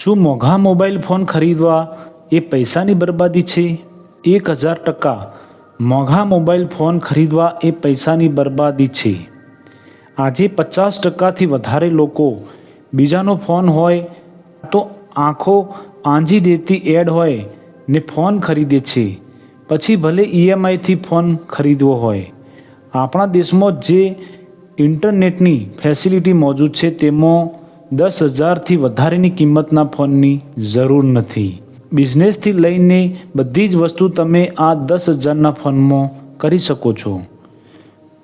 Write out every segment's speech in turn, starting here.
શું મોંઘા mobile phone ખરીદવા એ પૈસાની બરબાદી છે? 1000% મોંઘા મોબાઈલ ફોન ખરીદવા એ પૈસાની બરબાદી છે। આજે 50%થી વધારે લોકો બીજાનો ફોન હોય તો આંખો આંજી દેતી એડ હોય ને ફોન ખરીદે છે, પછી ભલે EMIથી ફોન ખરીદવો હોય। આપણા દેશમાં જે ઇન્ટરનેટની ફેસિલિટી મોજૂદ છે તેમાં 10,000થી વધારેની કિંમતના ફોનની જરૂર નથી। બિઝનેસથી લઈને બધી જ વસ્તુ તમે આ 10,000ના ફોનમાં કરી શકો છો,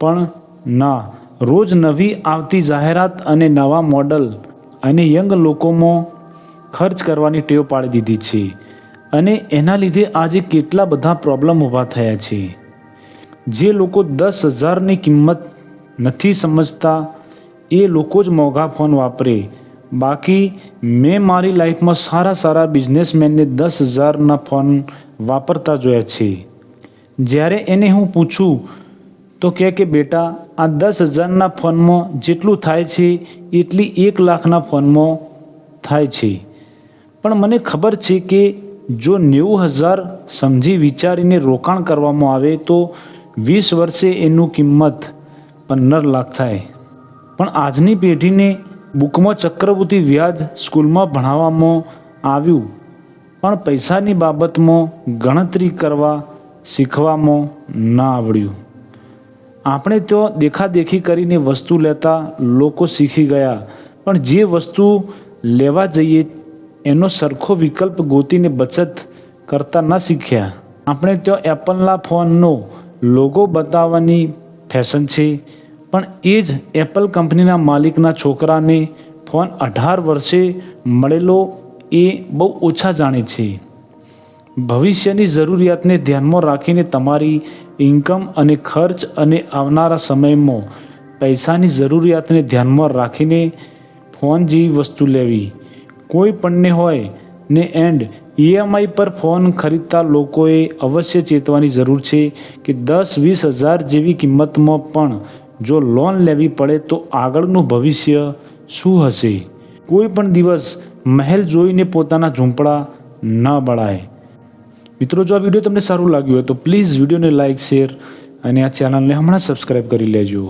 પણ ના, રોજ નવી આવતી જાહેરાત અને નવા મોડલ અને યંગ લોકોમાં ખર્ચ કરવાની ટેવ પાડી દીધી છે, અને એના લીધે આજે કેટલા બધા પ્રોબ્લેમ ઊભા થયા છે। જે લોકો 10,000ની કિંમત નથી સમજતા એ લોકો જ મોંઘા ફોન વાપરે। બાકી મેં મારી લાઈફમાં સારા બિઝનેસમેનને 10,000ના ફોન વાપરતા જોયા છે। જ્યારે એને હું પૂછું તો કહે કે બેટા, આ 10,000ના ફોનમાં જેટલું થાય છે એટલી 1 લાખના ફોનમાં થાય છે। પણ મને ખબર છે કે જો 90,000 સમજી વિચારીને રોકાણ કરવામાં આવે તો 20 વર્ષે એનું કિંમત 15 લાખ થાય। પણ આજની પેઢીને બુકમાં ચક્રવૃત્તિ વ્યાજ સ્કૂલમાં ભણાવવામાં આવ્યું, પણ પૈસાની બાબતમાં ગણતરી કરવા શીખવામાં ના આવડ્યું। આપણે તો દેખાદેખી કરીને વસ્તુ લેતા લોકો શીખી ગયા, પણ જે વસ્તુ લેવા જઈએ એનો સરખો વિકલ્પ ગોતીને બચત કરતા ન શીખ્યા। આપણે ત્યાં એપલના ફોનનો લોગો બતાવવાની ફેશન છે, પણ એ જ એપલ કંપનીના માલિકના છોકરાને ફોન 18 વર્ષે મળેલો એ બહુ ઓછા જાણે છે। ભવિષ્યની જરૂરિયાતને ધ્યાનમાં રાખીને તમારી ઇન્કમ અને ખર્ચ અને આવનારા સમયમાં પૈસાની જરૂરિયાતને ધ્યાનમાં રાખીને ફોન જેવી વસ્તુ લેવી। કોઈ પણને હોય ને એન્ડ EMI પર ફોન ખરીદતા લોકોએ અવશ્ય ચેતવાની જરૂર છે કે 10-20 હજાર જેવી કિંમતમાં પણ જો લોન લેવી પડે તો આગળનું ભવિષ્ય શું હશે? કોઈ પણ દિવસ મહેલ જોઈને પોતાના ઝૂંપડા ન બળાય। મિત્રો, જો આ વિડીયો તમને સારું લાગ્યું હોય તો પ્લીઝ વિડીયોને લાઇક, શેર અને આ ચેનલને હમણાં સબસ્ક્રાઈબ કરી લેજો।